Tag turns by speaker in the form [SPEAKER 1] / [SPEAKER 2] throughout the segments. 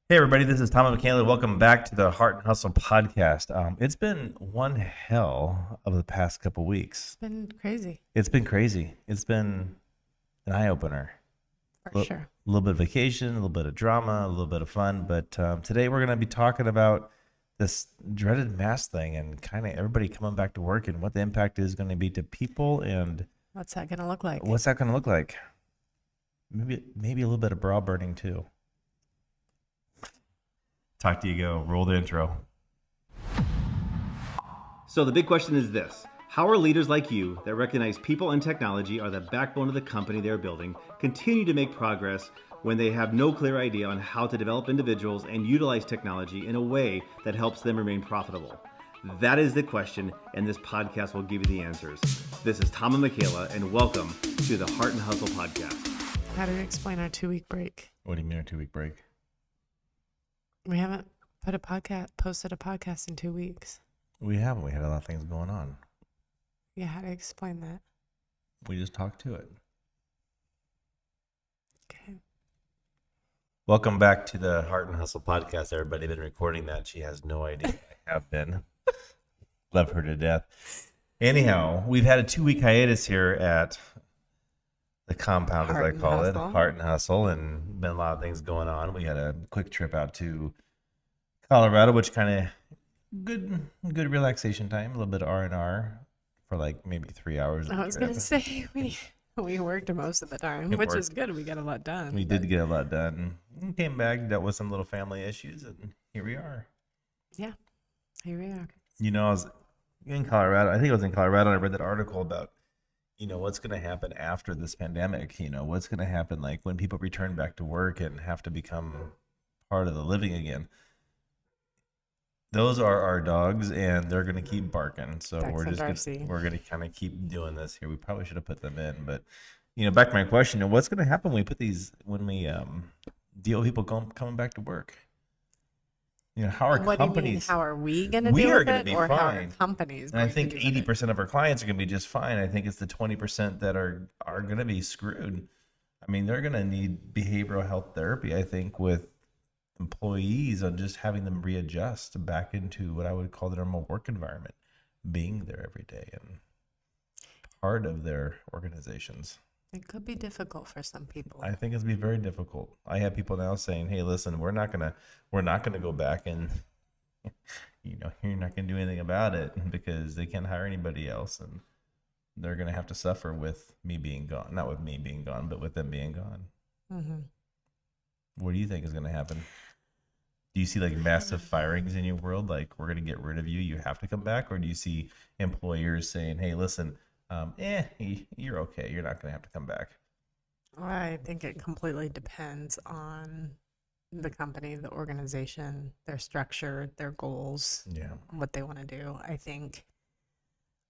[SPEAKER 1] Hey everybody, this is Tom and Michaela. Welcome back to the Heart and Hustle podcast. It's been one hell of the past couple weeks.
[SPEAKER 2] It's been crazy,
[SPEAKER 1] It's been crazy. It's been an eye opener.
[SPEAKER 2] for
[SPEAKER 1] A
[SPEAKER 2] sure.
[SPEAKER 1] little bit of vacation, a little bit of drama, a little bit of fun. But today we're going to be talking about this dreaded mask thing and kind of everybody coming back to work and what the impact is going to be to people and
[SPEAKER 2] What's that going to look like?
[SPEAKER 1] what's that going to look like. Maybe a little bit of brow burning too. Talk to you go. Roll the intro.
[SPEAKER 3] So the big question is this: how are leaders like you that recognize people and technology are the backbone of the company they're building continue to make progress when they have no clear idea on how to develop individuals and utilize technology in a way that helps them remain profitable? That is the question, and this podcast will give you the answers. This is Tom and Michaela, and welcome to the Heart and Hustle podcast.
[SPEAKER 2] How do we explain our 2-week break?
[SPEAKER 1] What do you mean a 2-week break?
[SPEAKER 2] We haven't posted a podcast in 2 weeks.
[SPEAKER 1] We haven't. We had a lot of things going on.
[SPEAKER 2] Yeah, how to explain that?
[SPEAKER 1] We just talked to it.
[SPEAKER 2] Okay.
[SPEAKER 1] Welcome back to the Heart and Hustle podcast. Everybody been recording that. She has no idea. I have been. Love her to death. Anyhow, we've had a 2-week hiatus here at the compound, as
[SPEAKER 2] Heart
[SPEAKER 1] I
[SPEAKER 2] and
[SPEAKER 1] call it,
[SPEAKER 2] Hustle.
[SPEAKER 1] Heart and Hustle, and been a lot of things going on. We had a quick trip out to Colorado, which kind of good relaxation time. A little bit of R&R for like maybe 3 hours.
[SPEAKER 2] I was going to say we worked most of the time,
[SPEAKER 1] It
[SPEAKER 2] which
[SPEAKER 1] worked.
[SPEAKER 2] is good. We got a lot done.
[SPEAKER 1] We did get a lot done. We came back, dealt with some little family issues, and here we are.
[SPEAKER 2] Yeah, here we are.
[SPEAKER 1] You know, I was in Colorado. I think I was in Colorado, and I read that article about, what's going to happen after this pandemic. What's going to happen like when people return back to work and have to become part of the living again. Those are our dogs, and they're going to keep barking. So
[SPEAKER 2] Dex and
[SPEAKER 1] we're
[SPEAKER 2] Darcy.
[SPEAKER 1] going to kind of keep doing this here. We probably should have put them in, but back to my question: what's going to happen when we deal with people coming back to work? How are
[SPEAKER 2] What do you mean?
[SPEAKER 1] companies?
[SPEAKER 2] How are we going to
[SPEAKER 1] We
[SPEAKER 2] deal
[SPEAKER 1] are
[SPEAKER 2] with
[SPEAKER 1] gonna
[SPEAKER 2] it,
[SPEAKER 1] be
[SPEAKER 2] or how are
[SPEAKER 1] fine.
[SPEAKER 2] companies?
[SPEAKER 1] And I
[SPEAKER 2] going to
[SPEAKER 1] think
[SPEAKER 2] deal with it?
[SPEAKER 1] 80% of our clients are going to be just fine. I think it's the 20% that are going to be screwed. I mean, they're going to need behavioral health therapy, I think, with employees on just having them readjust back into what I would call the normal work environment, being there every day and part of their organizations.
[SPEAKER 2] It could be difficult for some people.
[SPEAKER 1] I think it's gonna be very difficult. I have people now saying, "Hey, listen, we're not gonna go back and you're not gonna do anything about it because they can't hire anybody else, and they're gonna have to suffer with me being gone. Not with me being gone, but with them being gone."
[SPEAKER 2] Mm-hmm.
[SPEAKER 1] What do you think is gonna happen? Do you see like massive firings in your world? Like, we're gonna get rid of you. You have to come back, or do you see employers saying, "Hey, listen, you're okay. You're not gonna have to come back."
[SPEAKER 2] I think it completely depends on the company, the organization, their structure, their goals,
[SPEAKER 1] Yeah.
[SPEAKER 2] what they want to do. I think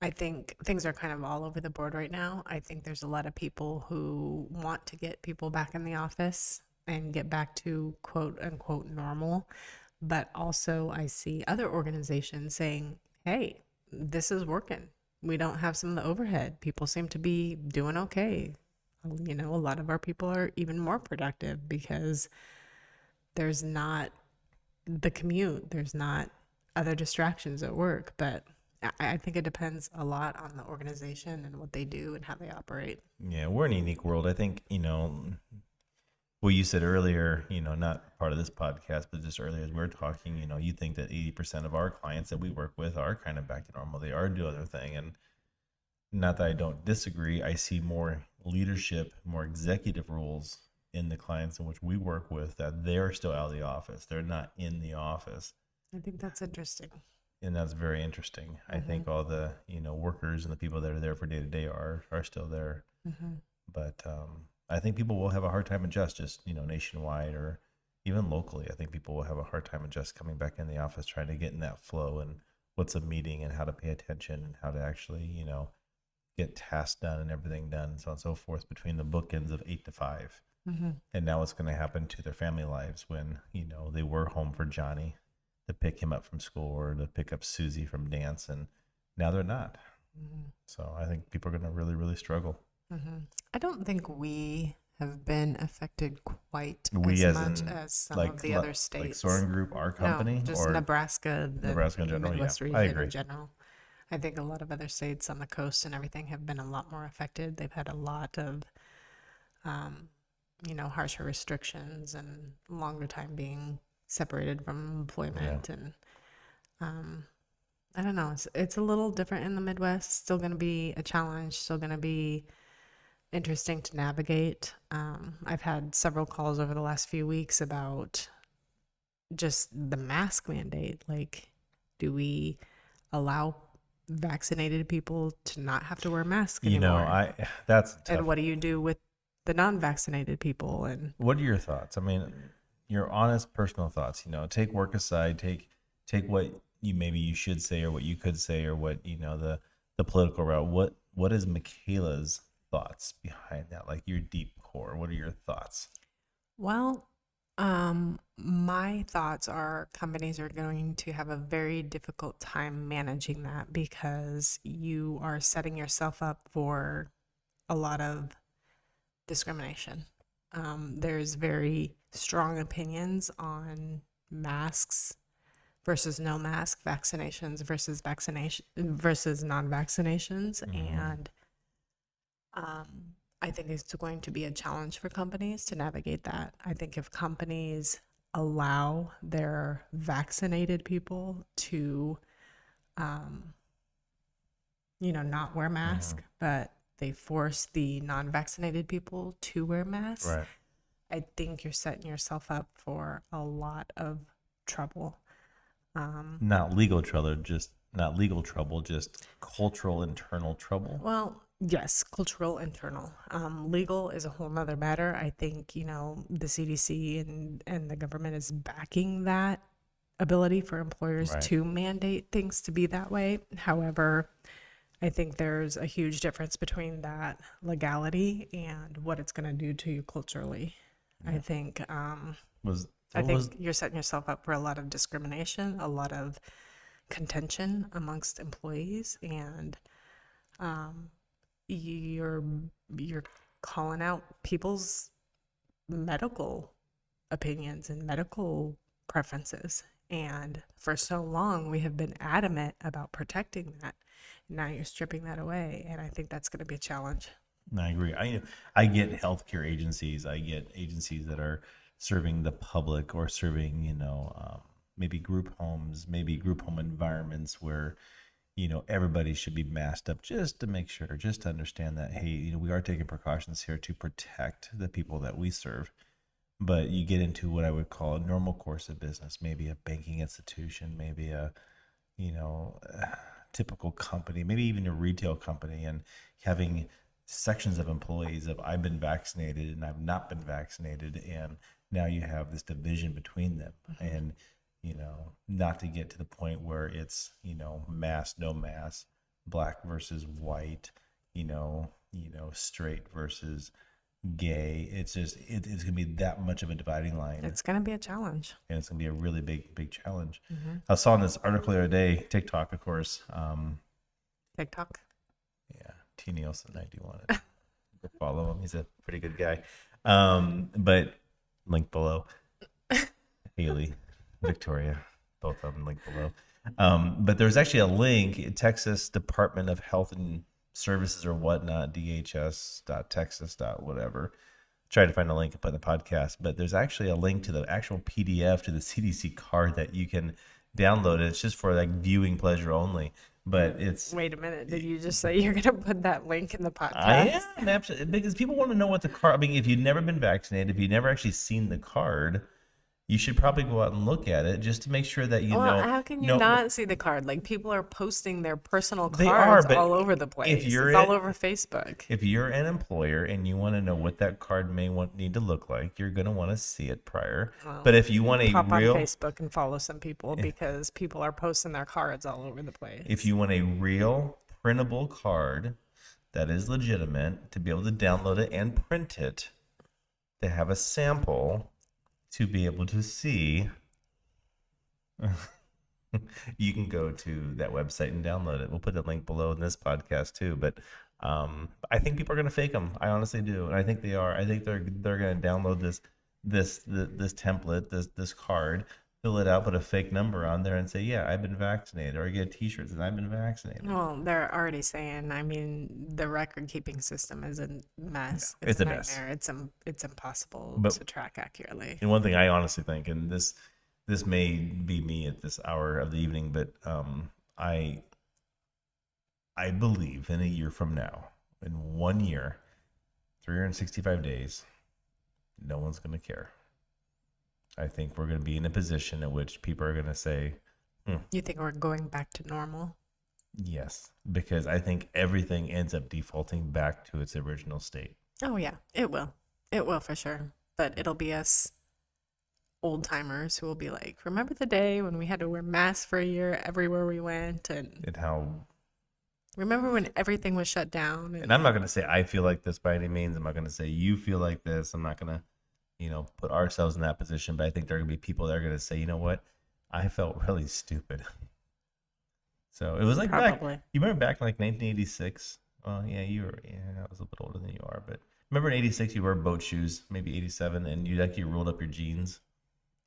[SPEAKER 2] things are kind of all over the board right now. I think there's a lot of people who want to get people back in the office and get back to quote unquote normal. But also I see other organizations saying, "Hey, this is working. We don't have some of the overhead. People seem to be doing okay." A lot of our people are even more productive because there's not the commute, there's not other distractions at work. But I think it depends a lot on the organization and what they do and how they operate.
[SPEAKER 1] Yeah, we're in a unique world. I think, what you said earlier, not part of this podcast, but just earlier as we were talking, you think that 80% of our clients that we work with are kind of back to normal. They are doing their thing. And not that I don't disagree. I see more leadership, more executive roles in the clients in which we work with that they're still out of the office. They're not in the office.
[SPEAKER 2] I think that's interesting.
[SPEAKER 1] And that's very interesting. I think all the, workers and the people that are there for day to day are still there.
[SPEAKER 2] Mm-hmm.
[SPEAKER 1] But I think people will have a hard time adjust just, nationwide or even locally. I think people will have a hard time adjust coming back in the office, trying to get in that flow and what's a meeting and how to pay attention and how to actually, get tasks done and everything done and so on and so forth between the bookends of 8 to 5.
[SPEAKER 2] Mm-hmm.
[SPEAKER 1] And now what's going to happen to their family lives when, they were home for Johnny to pick him up from school or to pick up Susie from dance, and now they're not.
[SPEAKER 2] Mm-hmm.
[SPEAKER 1] So I think people are going to really, really struggle.
[SPEAKER 2] Mm-hmm. I don't think we have been affected quite
[SPEAKER 1] We
[SPEAKER 2] as
[SPEAKER 1] as
[SPEAKER 2] much
[SPEAKER 1] in
[SPEAKER 2] as some of the other
[SPEAKER 1] like
[SPEAKER 2] states.
[SPEAKER 1] Soren Group, our
[SPEAKER 2] No,
[SPEAKER 1] company,
[SPEAKER 2] just
[SPEAKER 1] or
[SPEAKER 2] Nebraska, the
[SPEAKER 1] Nebraska in general? Yeah,
[SPEAKER 2] Midwest
[SPEAKER 1] I
[SPEAKER 2] region
[SPEAKER 1] agree.
[SPEAKER 2] in general. I think a lot of other states on the coast and everything have been a lot more affected. They've had a lot of, um, harsher restrictions and longer time being separated from employment. And I don't know, it's a little different in the Midwest. Still going to be a challenge, still going to be interesting to navigate. I've had several calls over the last few weeks about just the mask mandate. Like, do we allow vaccinated people to not have to wear masks anymore?
[SPEAKER 1] That's
[SPEAKER 2] And
[SPEAKER 1] tough.
[SPEAKER 2] what do you do with the non-vaccinated people? And
[SPEAKER 1] What are your thoughts? I mean, your honest personal thoughts. Take work aside. Take what you should say, or what you could say, or what the political route. What is Michaela's thoughts behind that? Like your deep core. What are your thoughts?
[SPEAKER 2] well, my thoughts are companies are going to have a very difficult time managing that because you are setting yourself up for a lot of discrimination. There's very strong opinions on masks versus no mask, vaccinations versus vaccination versus non-vaccinations, and I think it's going to be a challenge for companies to navigate that. I think if companies allow their vaccinated people to, not wear masks, but they force the non-vaccinated people to wear masks,
[SPEAKER 1] Right.
[SPEAKER 2] I think you're setting yourself up for a lot of trouble.
[SPEAKER 1] Not legal trouble, just cultural internal trouble.
[SPEAKER 2] Well, yes, cultural internal. Legal is a whole nother matter. I think, the CDC and the government is backing that ability for employers
[SPEAKER 1] Right.
[SPEAKER 2] to mandate things to be that way. However, I think there's a huge difference between that legality and what it's going to do to you culturally. I think
[SPEAKER 1] Was
[SPEAKER 2] I
[SPEAKER 1] what
[SPEAKER 2] think
[SPEAKER 1] was
[SPEAKER 2] you're setting yourself up for a lot of discrimination, a lot of contention amongst employees, and you're you're calling out people's medical opinions and medical preferences. And for so long, we have been adamant about protecting that. Now you're stripping that away, and I think that's going to be a challenge.
[SPEAKER 1] I agree. I get healthcare agencies. I get agencies that are serving the public or serving, maybe group homes, maybe group home environments where, everybody should be masked up just to make sure, just to understand that, hey, we are taking precautions here to protect the people that we serve. But you get into what I would call a normal course of business, maybe a banking institution, maybe a, typical company, maybe even a retail company, and having sections of employees of I've been vaccinated and I've not been vaccinated, and now you have this division between them, and not to get to the point where it's mask, no mask, black versus white, straight versus gay. It's just it's gonna be that much of a dividing line,
[SPEAKER 2] It's going to be a challenge.
[SPEAKER 1] and it's gonna be a really big challenge. I saw in this article the other day, TikTok, of course.
[SPEAKER 2] TikTok.
[SPEAKER 1] Yeah, T Nielsen, I do want to follow him. He's a pretty good guy. But link below. Haley, Victoria, both of them link below. But there's actually a link, Texas Department of Health and Services or whatnot, DHS.texas. Whatever. Try to find a link and put in the podcast, but there's actually a link to the actual PDF to the CDC card that you can download. It's just for like viewing pleasure only. But it's
[SPEAKER 2] Wait a minute. Did you just say you're going to put that link in the podcast?
[SPEAKER 1] I am absolutely, because people want to know what the card. I mean, if you've never been vaccinated, if you've never actually seen the card, you should probably go out and look at it just to make sure that you
[SPEAKER 2] Well,
[SPEAKER 1] know.
[SPEAKER 2] how can you
[SPEAKER 1] no,
[SPEAKER 2] not see the card? Like, people are posting their personal
[SPEAKER 1] They
[SPEAKER 2] cards
[SPEAKER 1] are, but
[SPEAKER 2] all over the place.
[SPEAKER 1] if you're
[SPEAKER 2] It's all
[SPEAKER 1] in-
[SPEAKER 2] over Facebook.
[SPEAKER 1] If you're an employer and you want to know what that card need to look like, you're going to want to see it prior.
[SPEAKER 2] Well,
[SPEAKER 1] But if you want a
[SPEAKER 2] Pop
[SPEAKER 1] real,
[SPEAKER 2] on Facebook and follow some people because people are posting their cards all over the place.
[SPEAKER 1] if you want a real printable card that is legitimate, to be able to download it and print it, to have a sample, to be able to see, you can go to that website and download it. We'll put a link below in this podcast too. But I think people are going to fake them. I honestly do, and I think they are. I think they're going to download this template, this card, fill it out, put a fake number on there, and say, "Yeah, I've been vaccinated," or get T-shirts and "I've been vaccinated."
[SPEAKER 2] Well, they're already saying, I mean, the record keeping system is a mess.
[SPEAKER 1] It's a mess.
[SPEAKER 2] nightmare. It's impossible
[SPEAKER 1] But-
[SPEAKER 2] to track accurately.
[SPEAKER 1] And one thing I honestly think, and this may be me at this hour of the evening, but I believe in a year from now, in 1 year, 365 days, no one's going to care. I think we're going to be in a position in which people are going to say,
[SPEAKER 2] You think we're going back to normal?
[SPEAKER 1] yes, because I think everything ends up defaulting back to its original state.
[SPEAKER 2] Oh yeah, it will. It will for sure. But it'll be us old timers who will be like, remember the day when we had to wear masks for a year everywhere we went, and
[SPEAKER 1] And how,
[SPEAKER 2] remember when everything was shut down?
[SPEAKER 1] and I'm not going to say I feel like this by any means. I'm not going to say you feel like this. I'm not going to, put ourselves in that position. But I think there are going to be people that are going to say, you know what? I felt really stupid. So it was like
[SPEAKER 2] Probably.
[SPEAKER 1] you remember back in like 1986? Well, yeah, I was a little bit older than you are, but remember in 86 you wore boat shoes, maybe 87, and you actually rolled up your jeans.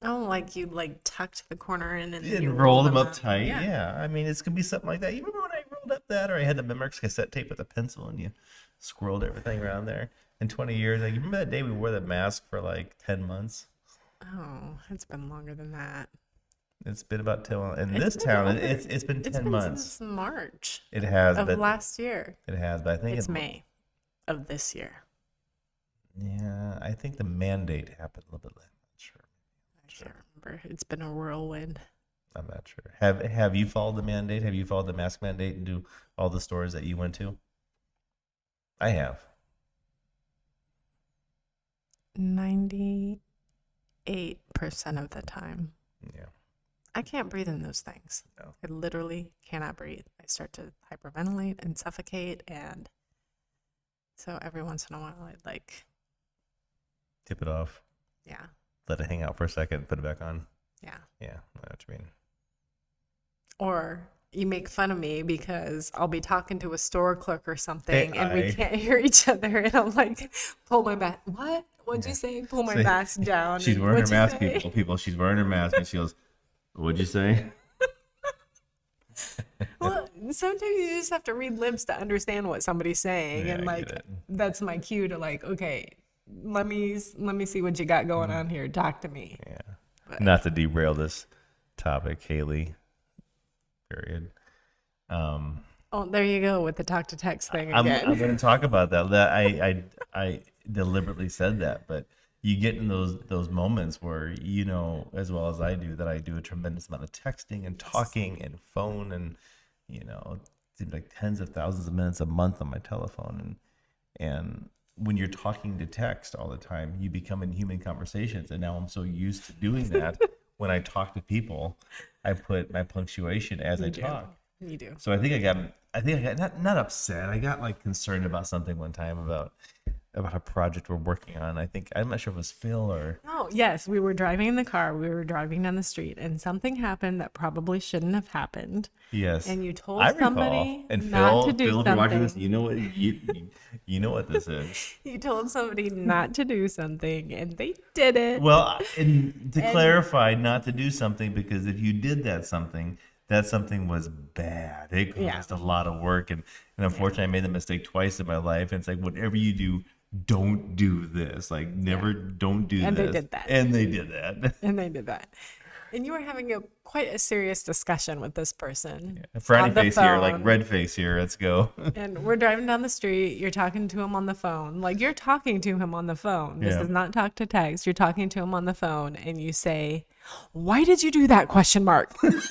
[SPEAKER 2] Oh, like you tucked the corner in and then
[SPEAKER 1] And
[SPEAKER 2] you
[SPEAKER 1] rolled them up tight.
[SPEAKER 2] Yeah.
[SPEAKER 1] Yeah. I mean, it's gonna be something like that. You remember when I rolled up that, or I had the Memorex cassette tape with a pencil and you squirreled everything around there? In 20 years, like you remember that day we wore that mask for like 10 months?
[SPEAKER 2] Oh, it's been longer than that.
[SPEAKER 1] It's been about 10. In
[SPEAKER 2] It's
[SPEAKER 1] this
[SPEAKER 2] been
[SPEAKER 1] town,
[SPEAKER 2] longer.
[SPEAKER 1] it's been 10 months.
[SPEAKER 2] Since March
[SPEAKER 1] It has,
[SPEAKER 2] of
[SPEAKER 1] but
[SPEAKER 2] last year.
[SPEAKER 1] it has, but I think
[SPEAKER 2] It's May of this year.
[SPEAKER 1] Yeah, I think the mandate happened a little bit later.
[SPEAKER 2] I can't remember. It's been a whirlwind.
[SPEAKER 1] I'm not sure. Have you followed the mandate? Have you followed the mask mandate and do all the stores that you went to? I have.
[SPEAKER 2] 98% of the time.
[SPEAKER 1] Yeah.
[SPEAKER 2] I can't breathe in those things.
[SPEAKER 1] No.
[SPEAKER 2] I literally cannot breathe. I start to hyperventilate and suffocate, and so every once in a while I'd
[SPEAKER 1] Tip it off.
[SPEAKER 2] yeah,
[SPEAKER 1] Let it hang out for a second. Put it back on.
[SPEAKER 2] yeah.
[SPEAKER 1] Yeah, I know what you mean.
[SPEAKER 2] Or you make fun of me because I'll be talking to a store clerk or something and we
[SPEAKER 1] I-
[SPEAKER 2] can't hear each other, and I'm like, pull my mask. What'd you say? Pull my
[SPEAKER 1] Say-
[SPEAKER 2] mask down.
[SPEAKER 1] She's
[SPEAKER 2] and
[SPEAKER 1] wearing her
[SPEAKER 2] what'd you
[SPEAKER 1] mask,
[SPEAKER 2] say?
[SPEAKER 1] people. She's wearing her mask, and she goes, "What'd you say?"
[SPEAKER 2] Well, sometimes you just have to read lips to understand what somebody's saying,
[SPEAKER 1] Yeah,
[SPEAKER 2] and
[SPEAKER 1] I get it.
[SPEAKER 2] that's my cue to okay, let me see what you got going on here. Talk to me.
[SPEAKER 1] Yeah.
[SPEAKER 2] But-
[SPEAKER 1] Not to derail this topic, Haley. Period.
[SPEAKER 2] Oh, there you go with the talk to text thing
[SPEAKER 1] I'm
[SPEAKER 2] again.
[SPEAKER 1] going to talk about that. I deliberately said that, but you get in those moments where as well as I do that I do a tremendous amount of texting and talking and phone, and it seems like tens of thousands of minutes a month on my telephone, and when you're talking to text all the time, you become in human conversations, and now I'm so used to doing that. When I talk to people, I put my punctuation as I
[SPEAKER 2] You do.
[SPEAKER 1] talk.
[SPEAKER 2] You do.
[SPEAKER 1] So I think I got not upset. I got concerned about something one time about a project we're working on. I'm not sure if it was Phil or
[SPEAKER 2] Oh, yes. We were driving in the car. We were driving down the street, and something happened that probably shouldn't have happened.
[SPEAKER 1] yes.
[SPEAKER 2] And you told
[SPEAKER 1] I recall.
[SPEAKER 2] somebody
[SPEAKER 1] And
[SPEAKER 2] not
[SPEAKER 1] Phil,
[SPEAKER 2] to do
[SPEAKER 1] Phil, if you're watching this,
[SPEAKER 2] something.
[SPEAKER 1] you know what you know what this is.
[SPEAKER 2] You told somebody not to do something, and they did it.
[SPEAKER 1] Well, and to clarify, not to do something, because if you did that something was bad. It caused a lot of work, and unfortunately, I made the mistake twice in my life. And it's like, whatever you do, don't do this. Like, never, don't do
[SPEAKER 2] And
[SPEAKER 1] this.
[SPEAKER 2] they did that.
[SPEAKER 1] And they did that.
[SPEAKER 2] And they did that. And you were having quite a serious discussion with this person.
[SPEAKER 1] Frowny
[SPEAKER 2] on the
[SPEAKER 1] face here, like
[SPEAKER 2] phone.
[SPEAKER 1] red face here. Let's go.
[SPEAKER 2] And we're driving down the street. You're talking to him on the phone. Like, you're talking to him on the phone. This
[SPEAKER 1] Yeah.
[SPEAKER 2] is not talk to text. You're talking to him on the phone, and you say, "Why did you do that?" ?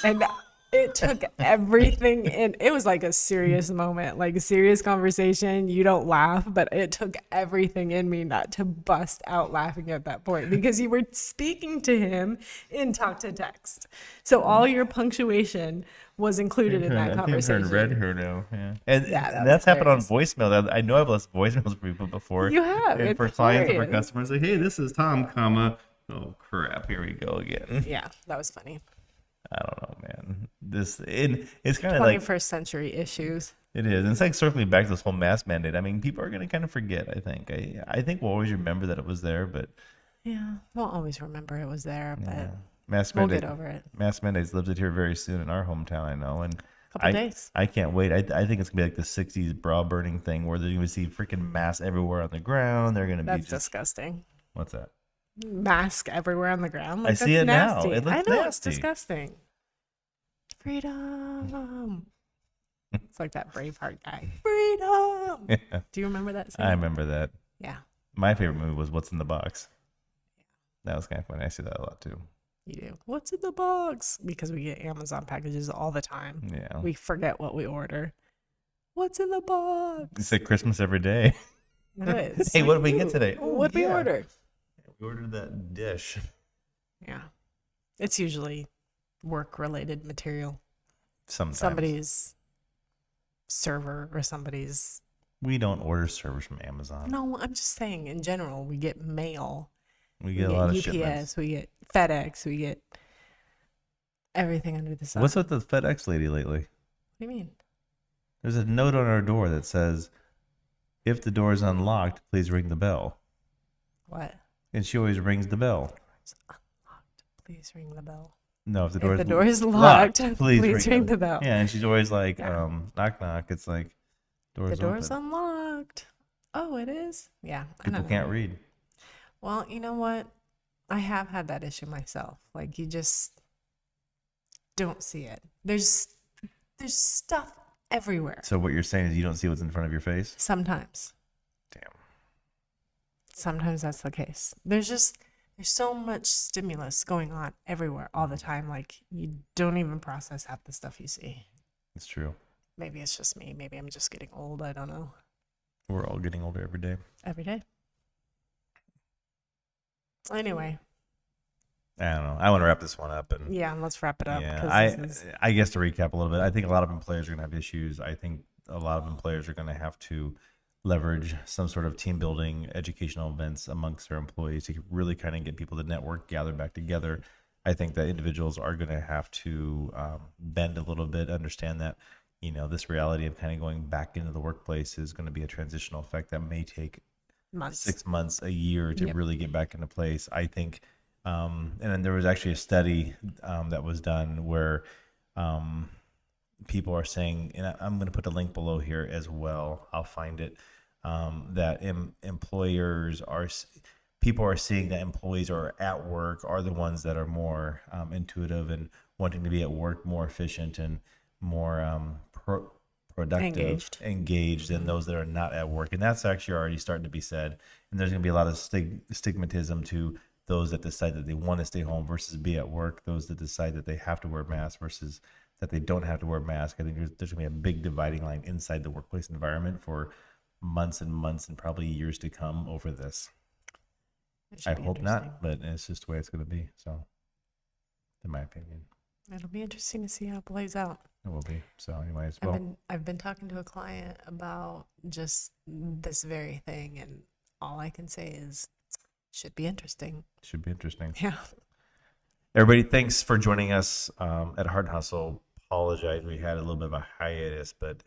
[SPEAKER 2] And it took everything in. It was like a serious moment, like a serious conversation. You don't laugh, but it took everything in me not to bust out laughing at that point, because you were speaking to him in talk to text. So all your punctuation was included in that conversation.
[SPEAKER 1] read her now. Yeah. And
[SPEAKER 2] Yeah, that
[SPEAKER 1] that's
[SPEAKER 2] was
[SPEAKER 1] happened on
[SPEAKER 2] hilarious.
[SPEAKER 1] voicemail. I know I've left voicemails for people before.
[SPEAKER 2] You have.
[SPEAKER 1] And
[SPEAKER 2] It's
[SPEAKER 1] for clients and for
[SPEAKER 2] hilarious.
[SPEAKER 1] customers, like, hey, this is Tom, comma. Oh crap, here we go again.
[SPEAKER 2] Yeah, that was funny.
[SPEAKER 1] I don't know, man. It's kind of like
[SPEAKER 2] 21st century issues.
[SPEAKER 1] It is. And it's like circling back to this whole mask mandate. I mean, people are going to kind of forget, I think. I think we'll always remember that it was there, but
[SPEAKER 2] Yeah, we'll always remember it was there, but
[SPEAKER 1] yeah. Mask
[SPEAKER 2] we'll
[SPEAKER 1] mandate,
[SPEAKER 2] get over it.
[SPEAKER 1] mask mandates lives it here very soon in our hometown, I know. And
[SPEAKER 2] Couple days.
[SPEAKER 1] I can't wait. I think it's going to be like the 60s bra burning thing where they're going to see freaking masks everywhere on the ground. They're going to be
[SPEAKER 2] That's
[SPEAKER 1] just...
[SPEAKER 2] disgusting.
[SPEAKER 1] What's that?
[SPEAKER 2] Mask everywhere on the ground.
[SPEAKER 1] I
[SPEAKER 2] Like,
[SPEAKER 1] see
[SPEAKER 2] that's
[SPEAKER 1] it now.
[SPEAKER 2] nasty.
[SPEAKER 1] It looks
[SPEAKER 2] I know, it's
[SPEAKER 1] nasty.
[SPEAKER 2] disgusting. Freedom. It's like that Braveheart guy. Freedom.
[SPEAKER 1] Yeah,
[SPEAKER 2] Do you remember that scene?
[SPEAKER 1] I remember that.
[SPEAKER 2] Yeah,
[SPEAKER 1] My favorite movie was What's in the Box. That was kind of funny. I see that a lot too.
[SPEAKER 2] you do. What's in the box? Because we get Amazon packages all the time.
[SPEAKER 1] Yeah.
[SPEAKER 2] We forget what we order. What's in the box?
[SPEAKER 1] It's like Christmas every day.
[SPEAKER 2] It is.
[SPEAKER 1] Hey, what did we get today? Oh,
[SPEAKER 2] What did we
[SPEAKER 1] yeah.
[SPEAKER 2] order?
[SPEAKER 1] We ordered that dish.
[SPEAKER 2] Yeah. It's usually work-related material.
[SPEAKER 1] Sometimes.
[SPEAKER 2] Somebody's server or somebody's...
[SPEAKER 1] We don't order servers from Amazon.
[SPEAKER 2] No, I'm just saying, in general, we get mail.
[SPEAKER 1] We get a lot of
[SPEAKER 2] UPS,
[SPEAKER 1] shipments.
[SPEAKER 2] we get FedEx, we get everything under the sun.
[SPEAKER 1] What's with the FedEx lady lately?
[SPEAKER 2] What do you mean?
[SPEAKER 1] There's a note on our door that says, if the door is unlocked, please ring the bell.
[SPEAKER 2] What?
[SPEAKER 1] And she always rings the bell.
[SPEAKER 2] It's unlocked. Please ring the bell.
[SPEAKER 1] No, if the
[SPEAKER 2] If the door is locked, please ring the bell.
[SPEAKER 1] Yeah, and she's always like,
[SPEAKER 2] Yeah.
[SPEAKER 1] knock, knock. It's like, door's
[SPEAKER 2] The door's
[SPEAKER 1] open.
[SPEAKER 2] unlocked. Oh, it is? Yeah. I
[SPEAKER 1] People
[SPEAKER 2] don't
[SPEAKER 1] can't
[SPEAKER 2] know.
[SPEAKER 1] read.
[SPEAKER 2] Well, you know what? I have had that issue myself. Like, you just don't see it. There's stuff everywhere.
[SPEAKER 1] So what you're saying is you don't see what's in front of your face?
[SPEAKER 2] Sometimes.
[SPEAKER 1] Damn.
[SPEAKER 2] Sometimes that's the case. There's so much stimulus going on everywhere all the time. Like, you don't even process half the stuff you see.
[SPEAKER 1] It's true.
[SPEAKER 2] Maybe it's just me. Maybe I'm just getting old. I don't know.
[SPEAKER 1] We're all getting older every day.
[SPEAKER 2] Every day. Anyway,
[SPEAKER 1] I don't know. I want to wrap this one up. And
[SPEAKER 2] yeah, let's wrap it up.
[SPEAKER 1] yeah,
[SPEAKER 2] 'cause this is-
[SPEAKER 1] I guess to recap a little bit, I think a lot of employers are going to have issues. I think a lot of employers are going to have to leverage some sort of team building, educational events amongst their employees to really kind of get people to network, gather back together. I think that individuals are going to have to bend a little bit, understand that, you know, this reality of kind of going back into the workplace is going to be a transitional effect that may take
[SPEAKER 2] months.
[SPEAKER 1] 6 months, a year to
[SPEAKER 2] Yep.
[SPEAKER 1] really get back into place. I think, and then there was actually a study that was done where people are saying, and I'm going to put the link below here as well. I'll find it. That employers are, people are seeing that employees are at work are the ones that are more intuitive and wanting to be at work, more efficient and more productive, engaged than those that are not at work. And that's actually already starting to be said. And there's going to be a lot of stigmatism to those that decide that they want to stay home versus be at work, those that decide that they have to wear masks versus that they don't have to wear masks. I think there's going to be a big dividing line inside the workplace environment for months and months and probably years to come over this.
[SPEAKER 2] It should
[SPEAKER 1] I
[SPEAKER 2] be
[SPEAKER 1] hope
[SPEAKER 2] interesting.
[SPEAKER 1] not, but it's just the way it's going to be. So, in my opinion,
[SPEAKER 2] It'll be interesting to see how it plays out.
[SPEAKER 1] it will be. So, anyways, well,
[SPEAKER 2] I've been talking to a client about just this very thing, and all I can say is, should be interesting.
[SPEAKER 1] should be interesting.
[SPEAKER 2] Yeah.
[SPEAKER 1] Everybody, thanks for joining us at Heart and Hustle. Apologize, we had a little bit of a hiatus, but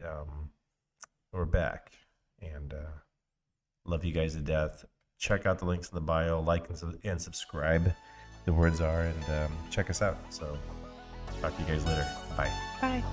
[SPEAKER 1] we're back, and love you guys to death. Check out the links in the bio, like and subscribe. The words are, and check us out. So, talk to you guys later. Bye.
[SPEAKER 2] Bye.